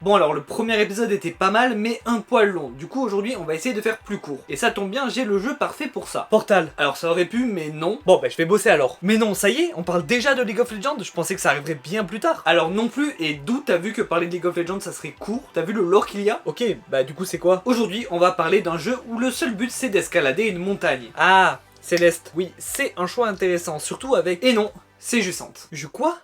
Bon alors le premier épisode était pas mal mais un poil long, du coup aujourd'hui on va essayer de faire plus court. Et ça tombe bien, j'ai le jeu parfait pour ça. Portal. Alors ça aurait pu mais non. Bon bah je vais bosser alors. Mais non, ça y est, on parle déjà de League of Legends, je pensais que ça arriverait bien plus tard. Alors non plus, et d'où t'as vu que parler de League of Legends ça serait court? T'as vu le lore qu'il y a? Ok, bah du coup c'est quoi? Aujourd'hui on va parler d'un jeu où le seul but c'est d'escalader une montagne. Ah, Céleste. Oui, c'est un choix intéressant, surtout avec... Et non, c'est Jusante. Je quoi?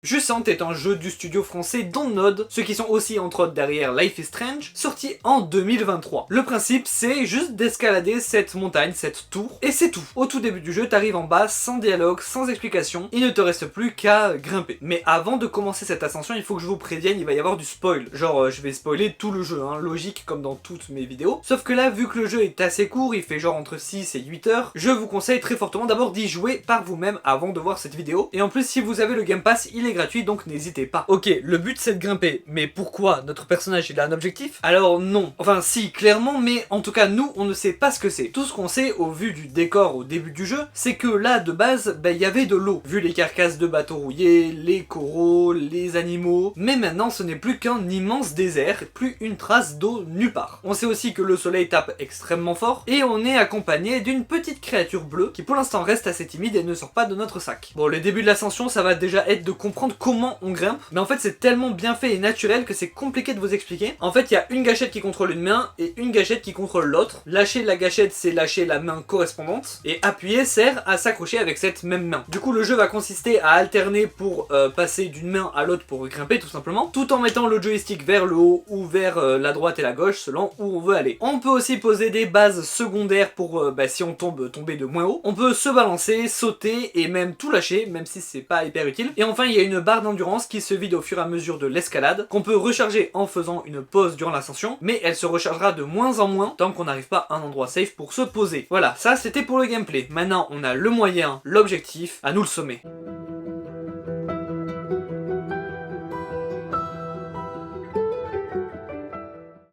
Jusante est un jeu du studio français Dontnod, ceux qui sont aussi entre autres derrière Life is Strange, sorti en 2023. Le principe c'est juste d'escalader cette montagne, cette tour, et c'est tout. Au tout début du jeu, t'arrives en bas, sans dialogue, sans explication, il ne te reste plus qu'à grimper. Mais avant de commencer cette ascension, il faut que je vous prévienne, il va y avoir du spoil. Genre je vais spoiler tout le jeu, hein, logique comme dans toutes mes vidéos. Sauf que là, vu que le jeu est assez court, il fait genre entre 6 et 8 heures, je vous conseille très fortement d'abord d'y jouer par vous-même avant de voir cette vidéo. Et en plus, si vous avez le Game Pass, il est gratuit, donc n'hésitez pas. Ok, le but c'est de grimper, mais pourquoi? Notre personnage il a un objectif? Alors non, enfin si, clairement, mais en tout cas nous on ne sait pas ce que c'est. Tout ce qu'on sait au vu du décor au début du jeu, c'est que là de base, il y avait de l'eau, vu les carcasses de bateaux rouillés, les coraux, les animaux, mais maintenant ce n'est plus qu'un immense désert, plus une trace d'eau nulle part. On sait aussi que le soleil tape extrêmement fort, et on est accompagné d'une petite créature bleue, qui pour l'instant reste assez timide et ne sort pas de notre sac. Bon, le début de l'ascension ça va déjà être de comprendre comment on grimpe, mais en fait c'est tellement bien fait et naturel que c'est compliqué de vous expliquer. En fait il y a une gâchette qui contrôle une main et une gâchette qui contrôle l'autre. Lâcher la gâchette c'est lâcher la main correspondante et appuyer sert à s'accrocher avec cette même main. Du coup le jeu va consister à alterner pour passer d'une main à l'autre pour grimper tout simplement, tout en mettant le joystick vers le haut ou vers la droite et la gauche selon où on veut aller. On peut aussi poser des bases secondaires pour si on tomber de moins haut. On peut se balancer, sauter et même tout lâcher, même si c'est pas hyper utile. Et enfin il y a une barre d'endurance qui se vide au fur et à mesure de l'escalade, qu'on peut recharger en faisant une pause durant l'ascension, mais elle se rechargera de moins en moins tant qu'on n'arrive pas à un endroit safe pour se poser. Voilà, ça c'était pour le gameplay. Maintenant on a le moyen, l'objectif, à nous le sommet.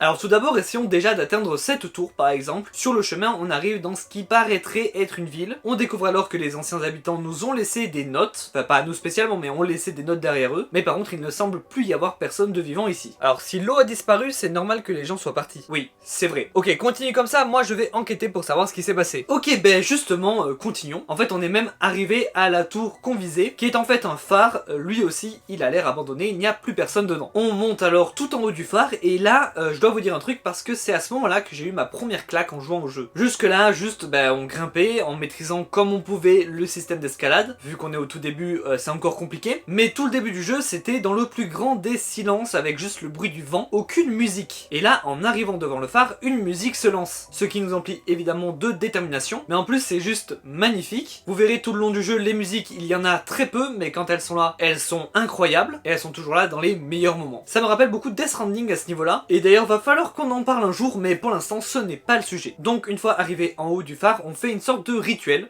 Alors tout d'abord, essayons déjà d'atteindre cette tour par exemple. Sur le chemin, on arrive dans ce qui paraîtrait être une ville. On découvre alors que les anciens habitants nous ont laissé des notes. Enfin pas à nous spécialement, mais ont laissé des notes derrière eux. Mais par contre, il ne semble plus y avoir personne de vivant ici. Alors si l'eau a disparu, c'est normal que les gens soient partis. Oui, c'est vrai. Ok, continue comme ça, moi je vais enquêter pour savoir ce qui s'est passé. Ok, ben justement, continuons. En fait, on est même arrivé à la tour qu'on visait, qui est en fait un phare. Lui aussi, il a l'air abandonné, il n'y a plus personne dedans. On monte alors tout en haut du phare, et là, je dois vous dire un truc parce que c'est à ce moment-là que j'ai eu ma première claque en jouant au jeu. Jusque là, juste on grimpait en maîtrisant comme on pouvait le système d'escalade. Vu qu'on est au tout début, c'est encore compliqué. Mais tout le début du jeu, c'était dans le plus grand des silences avec juste le bruit du vent, aucune musique. Et là, en arrivant devant le phare, une musique se lance. Ce qui nous emplit évidemment de détermination. Mais en plus, c'est juste magnifique. Vous verrez tout le long du jeu, les musiques, il y en a très peu, mais quand elles sont là, elles sont incroyables. Et elles sont toujours là dans les meilleurs moments. Ça me rappelle beaucoup Death Stranding à ce niveau-là. Et d'ailleurs, va falloir qu'on en parle un jour, mais pour l'instant ce n'est pas le sujet. Donc une fois arrivé en haut du phare, on fait une sorte de rituel.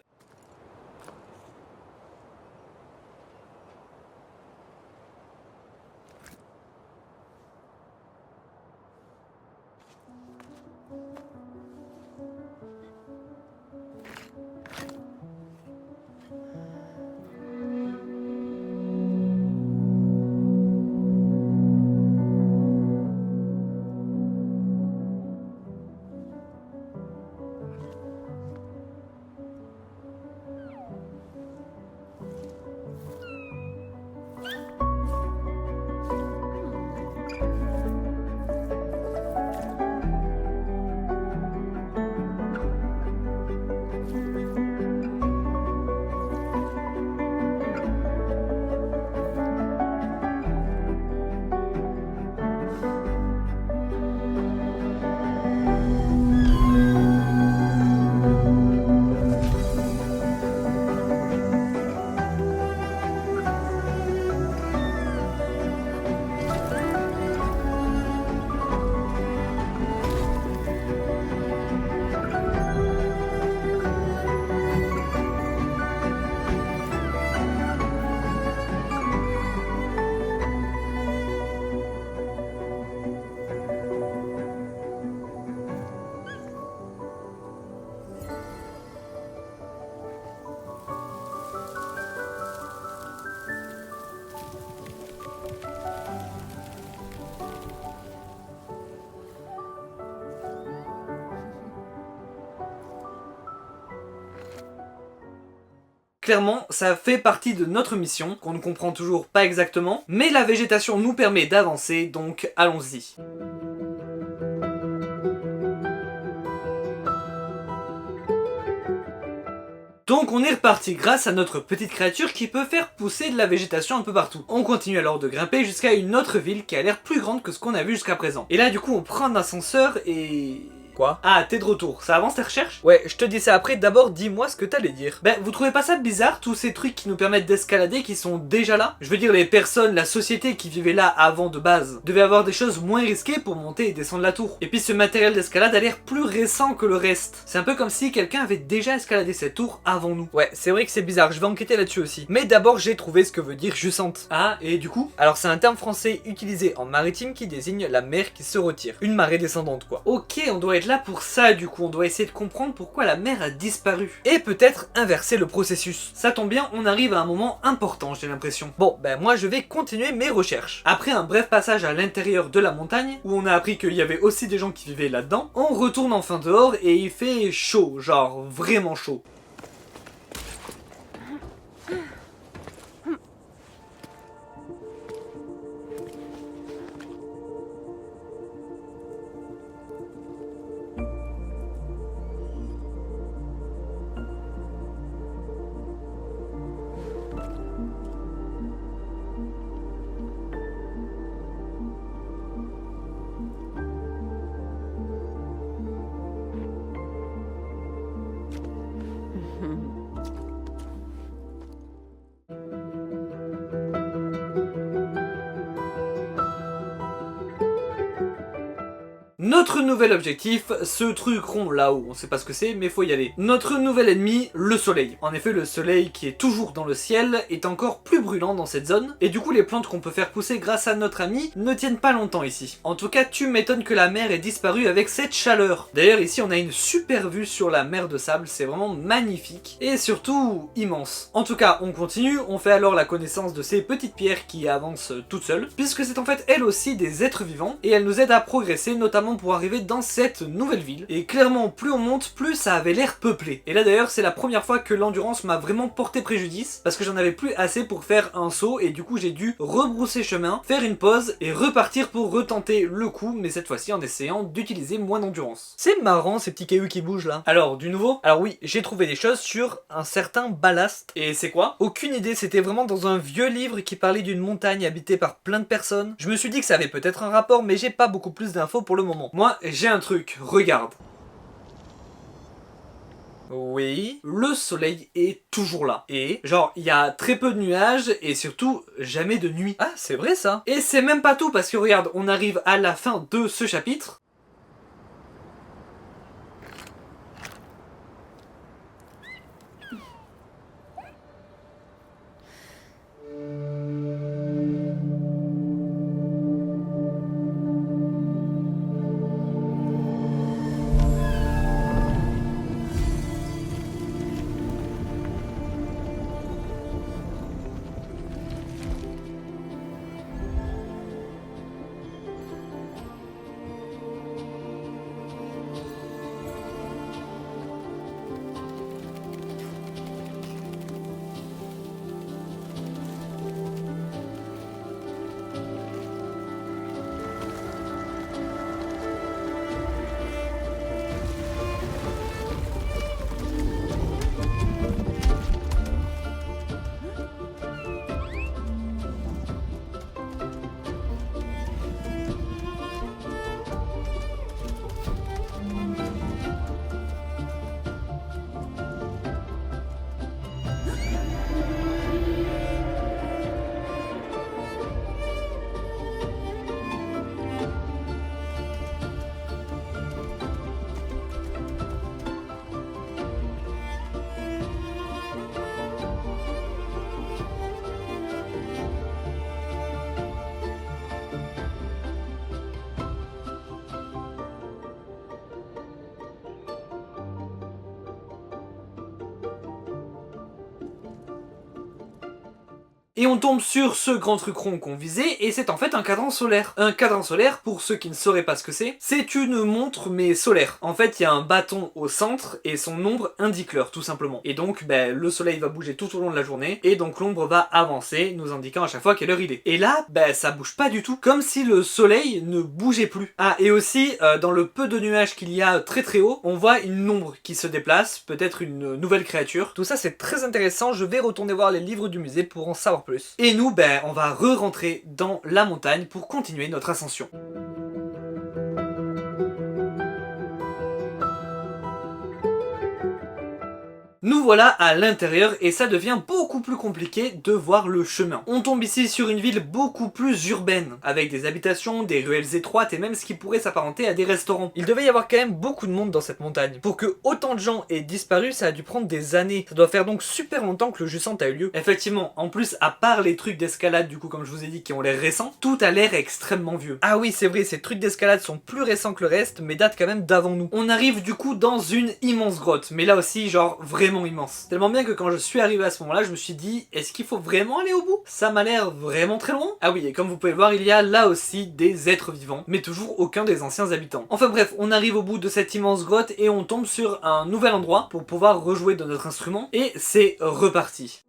Clairement, ça fait partie de notre mission, qu'on ne comprend toujours pas exactement, mais la végétation nous permet d'avancer, donc allons-y. Donc on est reparti grâce à notre petite créature qui peut faire pousser de la végétation un peu partout. On continue alors de grimper jusqu'à une autre ville qui a l'air plus grande que ce qu'on a vu jusqu'à présent. Et là du coup on prend un ascenseur et... Quoi? Ah, t'es de retour. Ça avance tes recherches? Ouais, je te dis ça après. D'abord, dis-moi ce que t'allais dire. Ben, vous trouvez pas ça bizarre, tous ces trucs qui nous permettent d'escalader, qui sont déjà là? Je veux dire, les personnes, la société qui vivait là avant de base, devait avoir des choses moins risquées pour monter et descendre la tour. Et puis ce matériel d'escalade a l'air plus récent que le reste. C'est un peu comme si quelqu'un avait déjà escaladé cette tour avant nous. Ouais, c'est vrai que c'est bizarre, je vais enquêter là-dessus aussi. Mais d'abord, j'ai trouvé ce que veut dire jussante. Ah, et du coup? Alors c'est un terme français utilisé en maritime qui désigne la mer qui se retire. Une marée descendante, quoi. Ok, on doit être là pour ça, du coup, on doit essayer de comprendre pourquoi la mer a disparu. Et peut-être inverser le processus. Ça tombe bien, on arrive à un moment important, j'ai l'impression. Bon, ben moi je vais continuer mes recherches. Après un bref passage à l'intérieur de la montagne, où on a appris qu'il y avait aussi des gens qui vivaient là-dedans, on retourne enfin dehors et il fait chaud, genre vraiment chaud. Notre nouvel objectif, ce truc rond là-haut, on sait pas ce que c'est, mais faut y aller. Notre nouvel ennemi, le soleil. En effet, le soleil qui est toujours dans le ciel est encore plus brûlant dans cette zone, et du coup les plantes qu'on peut faire pousser grâce à notre ami ne tiennent pas longtemps ici. En tout cas, tu m'étonnes que la mer ait disparu avec cette chaleur. D'ailleurs, ici on a une super vue sur la mer de sable, c'est vraiment magnifique, et surtout immense. En tout cas, on continue, on fait alors la connaissance de ces petites pierres qui avancent toutes seules, puisque c'est en fait elles aussi des êtres vivants, et elles nous aident à progresser, notamment pour arriver dans cette nouvelle ville. Et clairement, plus on monte, plus ça avait l'air peuplé. Et là d'ailleurs, c'est la première fois que l'endurance m'a vraiment porté préjudice, parce que j'en avais plus assez pour faire un saut, et du coup j'ai dû rebrousser chemin, faire une pause, et repartir pour retenter le coup, mais cette fois-ci en essayant d'utiliser moins d'endurance. C'est marrant ces petits cailloux qui bougent là. Alors, du nouveau? Alors oui, j'ai trouvé des choses sur un certain ballast. Et c'est quoi? Aucune idée, c'était vraiment dans un vieux livre qui parlait d'une montagne habitée par plein de personnes. Je me suis dit que ça avait peut-être un rapport, mais j'ai pas beaucoup plus d'infos pour le moment. Moi, j'ai un truc, regarde. Oui, le soleil est toujours là. Et genre, il y a très peu de nuages et surtout, jamais de nuit. Ah, c'est vrai ça. Et c'est même pas tout parce que regarde, on arrive à la fin de ce chapitre. Et on tombe sur ce grand truc rond qu'on visait, et c'est en fait un cadran solaire. Un cadran solaire, pour ceux qui ne sauraient pas ce que c'est une montre mais solaire. En fait, il y a un bâton au centre et son ombre indique l'heure, tout simplement. Et donc, le soleil va bouger tout au long de la journée, et donc l'ombre va avancer, nous indiquant à chaque fois quelle heure il est. Et là, ça bouge pas du tout, comme si le soleil ne bougeait plus. Ah, et aussi, dans le peu de nuages qu'il y a très très haut, on voit une ombre qui se déplace, peut-être une nouvelle créature. Tout ça, c'est très intéressant, je vais retourner voir les livres du musée pour en savoir plus. Et nous, on va re-rentrer dans la montagne pour continuer notre ascension. Nous voilà à l'intérieur et ça devient beaucoup plus compliqué de voir le chemin. On tombe ici sur une ville beaucoup plus urbaine, avec des habitations, des ruelles étroites et même ce qui pourrait s'apparenter à des restaurants. Il devait y avoir quand même beaucoup de monde dans cette montagne. Pour que autant de gens aient disparu, ça a dû prendre des années. Ça doit faire donc super longtemps que le Jusant a eu lieu. Effectivement, en plus, à part les trucs d'escalade du coup comme je vous ai dit qui ont l'air récents, tout a l'air extrêmement vieux. Ah oui, c'est vrai, ces trucs d'escalade sont plus récents que le reste, mais datent quand même d'avant nous. On arrive du coup dans une immense grotte, mais là aussi genre vraiment immense. Tellement bien que quand je suis arrivé à ce moment-là, je me suis dit, est-ce qu'il faut vraiment aller au bout? Ça m'a l'air vraiment très loin. Ah oui, et comme vous pouvez le voir, il y a là aussi des êtres vivants, mais toujours aucun des anciens habitants. Enfin bref, on arrive au bout de cette immense grotte et on tombe sur un nouvel endroit pour pouvoir rejouer de notre instrument, et c'est reparti.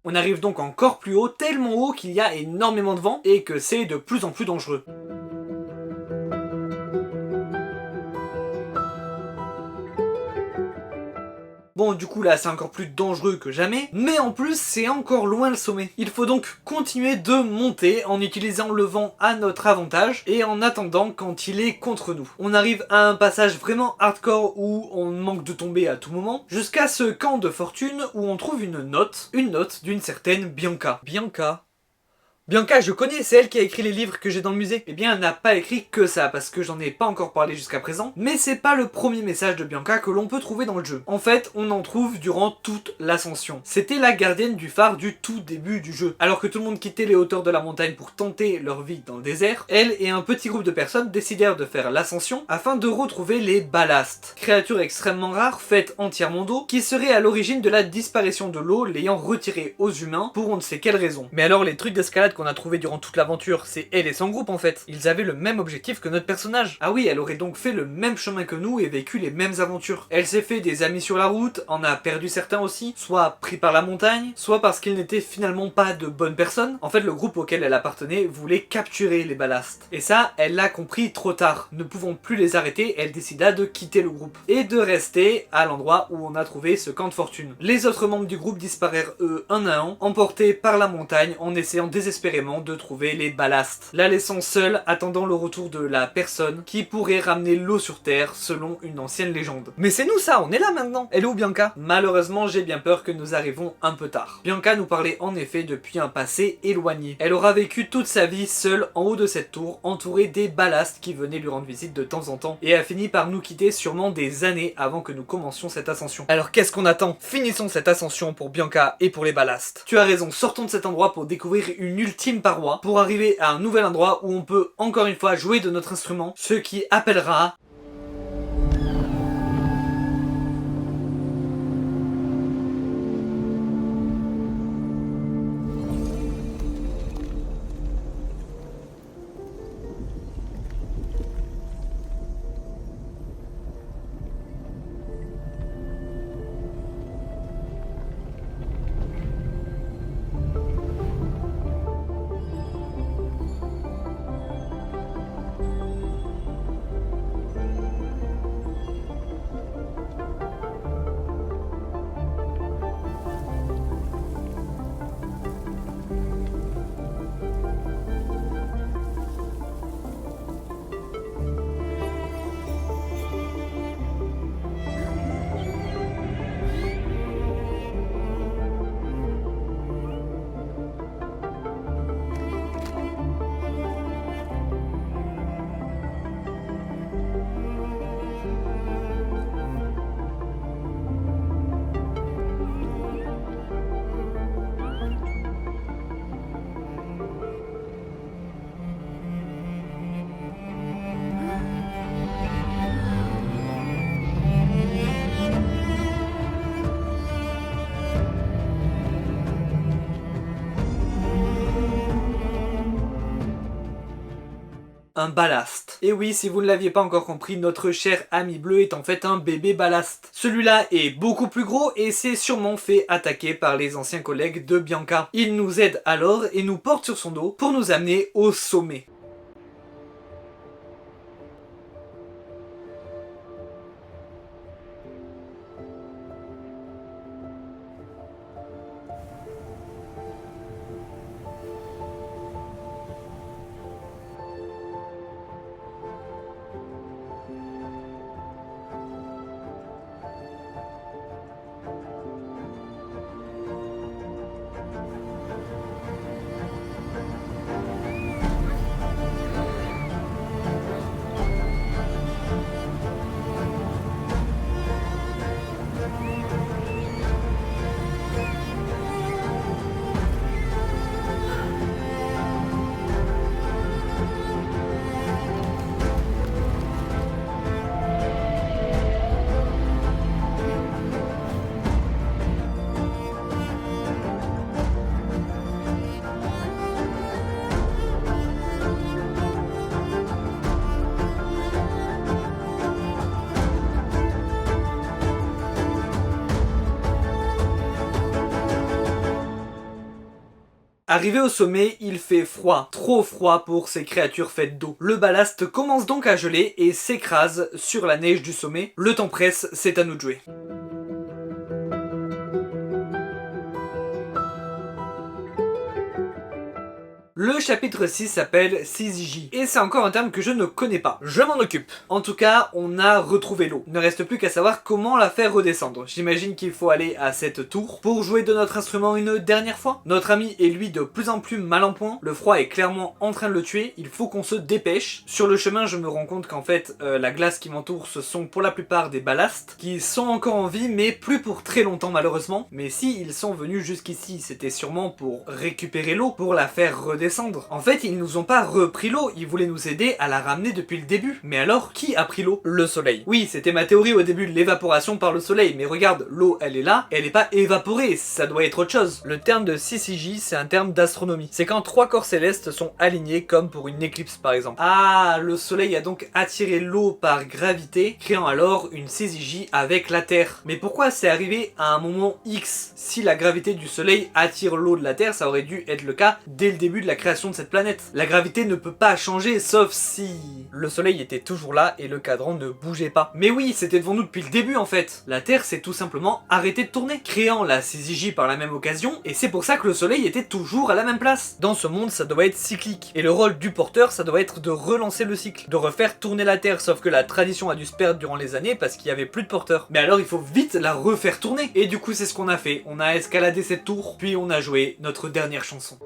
On arrive donc encore plus haut, tellement haut qu'il y a énormément de vent et que c'est de plus en plus dangereux. Bon, du coup là c'est encore plus dangereux que jamais, mais en plus c'est encore loin le sommet. Il faut donc continuer de monter en utilisant le vent à notre avantage et en attendant quand il est contre nous. On arrive à un passage vraiment hardcore où on manque de tomber à tout moment, jusqu'à ce camp de fortune où on trouve une note d'une certaine Bianca. Bianca, je connais, c'est elle qui a écrit les livres que j'ai dans le musée. Eh bien, elle n'a pas écrit que ça, parce que j'en ai pas encore parlé jusqu'à présent, mais c'est pas le premier message de Bianca que l'on peut trouver dans le jeu. En fait, on en trouve durant toute l'ascension. C'était la gardienne du phare du tout début du jeu. Alors que tout le monde quittait les hauteurs de la montagne pour tenter leur vie dans le désert, elle et un petit groupe de personnes décidèrent de faire l'ascension afin de retrouver les ballastes. Créatures extrêmement rares, faites entièrement d'eau, qui seraient à l'origine de la disparition de l'eau, l'ayant retirée aux humains pour on ne sait quelle raison. Mais alors les trucs d'escalade qu'on a trouvé durant toute l'aventure, c'est elle et son groupe en fait. Ils avaient le même objectif que notre personnage. Ah oui, elle aurait donc fait le même chemin que nous et vécu les mêmes aventures. Elle s'est fait des amis sur la route, en a perdu certains aussi, soit pris par la montagne, soit parce qu'ils n'étaient finalement pas de bonnes personnes. En fait, le groupe auquel elle appartenait voulait capturer les ballastes. Et ça, elle l'a compris trop tard. Ne pouvant plus les arrêter, elle décida de quitter le groupe et de rester à l'endroit où on a trouvé ce camp de fortune. Les autres membres du groupe disparaissent eux un à un, emportés par la montagne en essayant désespérément désespérément de trouver les ballasts, la laissant seule attendant le retour de la personne qui pourrait ramener l'eau sur Terre selon une ancienne légende. Mais c'est nous ça, on est là maintenant. Elle est où Bianca? Malheureusement, j'ai bien peur que nous arrivons un peu tard. Bianca nous parlait en effet depuis un passé éloigné. Elle aura vécu toute sa vie seule en haut de cette tour, entourée des ballasts qui venaient lui rendre visite de temps en temps, et a fini par nous quitter sûrement des années avant que nous commencions cette ascension. Alors qu'est-ce qu'on attend? Finissons cette ascension pour Bianca et pour les ballasts. Tu as raison, sortons de cet endroit pour découvrir une ultime paroi, pour arriver à un nouvel endroit où on peut encore une fois jouer de notre instrument, ce qui appellera... un ballast. Et oui, si vous ne l'aviez pas encore compris, notre cher ami bleu est en fait un bébé ballast. Celui-là est beaucoup plus gros et s'est sûrement fait attaquer par les anciens collègues de Bianca. Il nous aide alors et nous porte sur son dos pour nous amener au sommet. Arrivé au sommet, il fait froid, trop froid pour ces créatures faites d'eau. Le ballast commence donc à geler et s'écrase sur la neige du sommet. Le temps presse, c'est à nous de jouer. Le chapitre 6 s'appelle Syzygy, et c'est encore un terme que je ne connais pas. Je m'en occupe. En tout cas, on a retrouvé l'eau. Il ne reste plus qu'à savoir comment la faire redescendre. J'imagine qu'il faut aller à cette tour pour jouer de notre instrument une dernière fois. Notre ami est lui de plus en plus mal en point. Le froid est clairement en train de le tuer. Il faut qu'on se dépêche. Sur le chemin, je me rends compte qu'en fait, la glace qui m'entoure, ce sont pour la plupart des ballasts qui sont encore en vie, mais plus pour très longtemps malheureusement. Mais si ils sont venus jusqu'ici, c'était sûrement pour récupérer l'eau, pour la faire redescendre. En fait, ils nous ont pas repris l'eau, ils voulaient nous aider à la ramener depuis le début. Mais alors, qui a pris l'eau? Le soleil. Oui, c'était ma théorie au début, l'évaporation par le soleil. Mais regarde, l'eau, elle est là, elle est pas évaporée, ça doit être autre chose. Le terme de Syzygy, c'est un terme d'astronomie. C'est quand trois corps célestes sont alignés, comme pour une éclipse par exemple. Ah, le soleil a donc attiré l'eau par gravité, créant alors une Syzygy avec la Terre. Mais pourquoi c'est arrivé à un moment X? Si la gravité du soleil attire l'eau de la Terre, ça aurait dû être le cas dès le début de la création de cette planète. La gravité ne peut pas changer sauf si... le soleil était toujours là et le cadran ne bougeait pas. Mais oui, c'était devant nous depuis le début en fait. La Terre s'est tout simplement arrêtée de tourner, créant la CZJ par la même occasion, et c'est pour ça que le soleil était toujours à la même place. Dans ce monde, ça doit être cyclique. Et le rôle du porteur, ça doit être de relancer le cycle, de refaire tourner la Terre, sauf que la tradition a dû se perdre durant les années parce qu'il y avait plus de porteurs. Mais alors il faut vite la refaire tourner. Et du coup c'est ce qu'on a fait. On a escaladé cette tour, puis on a joué notre dernière chanson.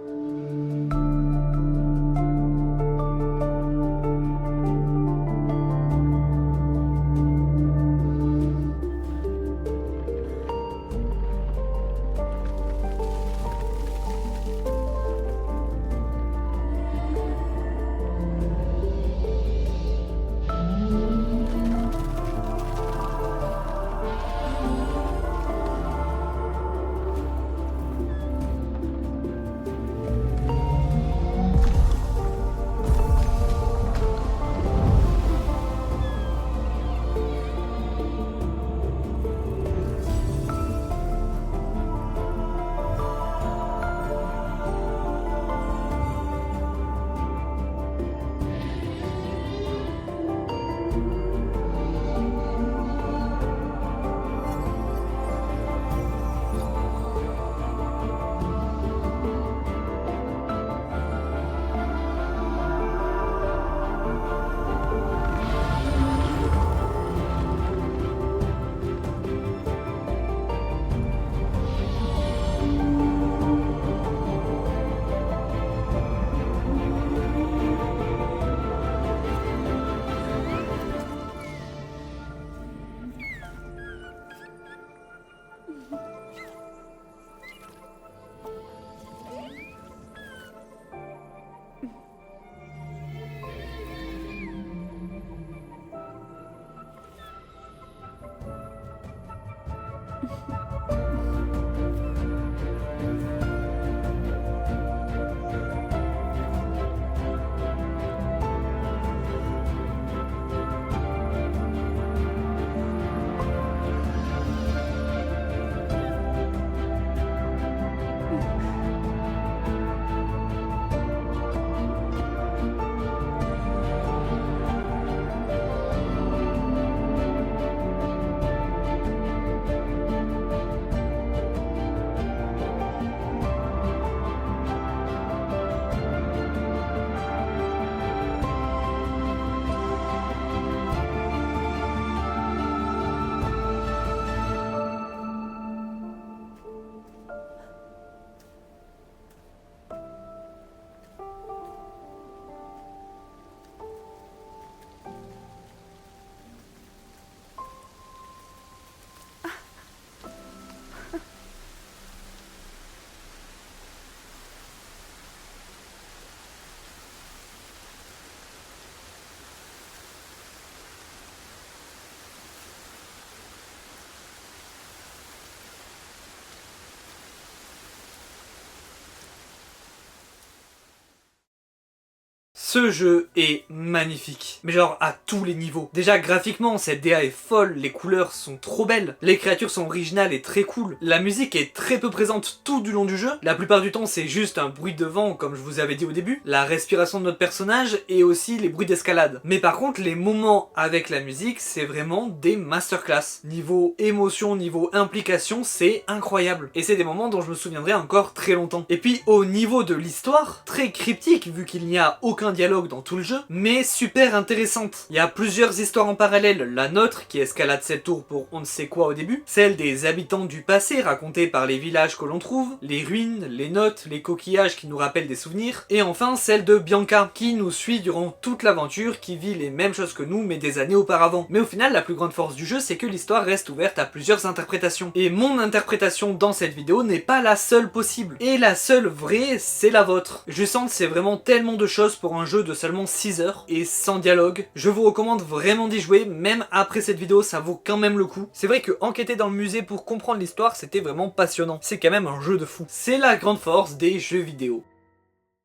Ce jeu est magnifique, mais genre à tous les niveaux. Déjà graphiquement, cette DA est folle, les couleurs sont trop belles, les créatures sont originales et très cool, la musique est très peu présente tout du long du jeu, la plupart du temps c'est juste un bruit de vent comme je vous avais dit au début, la respiration de notre personnage et aussi les bruits d'escalade. Mais par contre les moments avec la musique c'est vraiment des masterclass. Niveau émotion, niveau implication, c'est incroyable. Et c'est des moments dont je me souviendrai encore très longtemps. Et puis au niveau de l'histoire, très cryptique vu qu'il n'y a aucun dialogue dans tout le jeu, mais super intéressante. Il y a plusieurs histoires en parallèle, la nôtre qui escalade cette tour pour on ne sait quoi au début, celle des habitants du passé racontée par les villages que l'on trouve, les ruines, les notes, les coquillages qui nous rappellent des souvenirs, et enfin celle de Bianca qui nous suit durant toute l'aventure, qui vit les mêmes choses que nous mais des années auparavant. Mais au final la plus grande force du jeu c'est que l'histoire reste ouverte à plusieurs interprétations. Et mon interprétation dans cette vidéo n'est pas la seule possible. Et la seule vraie c'est la vôtre. Je sens que c'est vraiment tellement de choses pour un jeu de seulement 6 heures et sans dialogue. Je vous recommande vraiment d'y jouer, même après cette vidéo ça vaut quand même le coup. C'est vrai que enquêter dans le musée pour comprendre l'histoire c'était vraiment passionnant. C'est quand même un jeu de fou. C'est la grande force des jeux vidéo.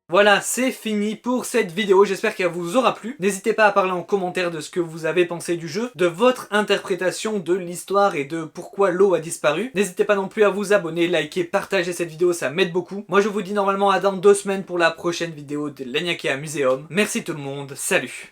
Voilà, c'est fini pour cette vidéo, j'espère qu'elle vous aura plu. N'hésitez pas à parler en commentaire de ce que vous avez pensé du jeu, de votre interprétation de l'histoire et de pourquoi l'eau a disparu. N'hésitez pas non plus à vous abonner, liker, partager cette vidéo, ça m'aide beaucoup. Moi je vous dis normalement à dans 2 semaines pour la prochaine vidéo de l'Eniakia Museum. Merci tout le monde, salut!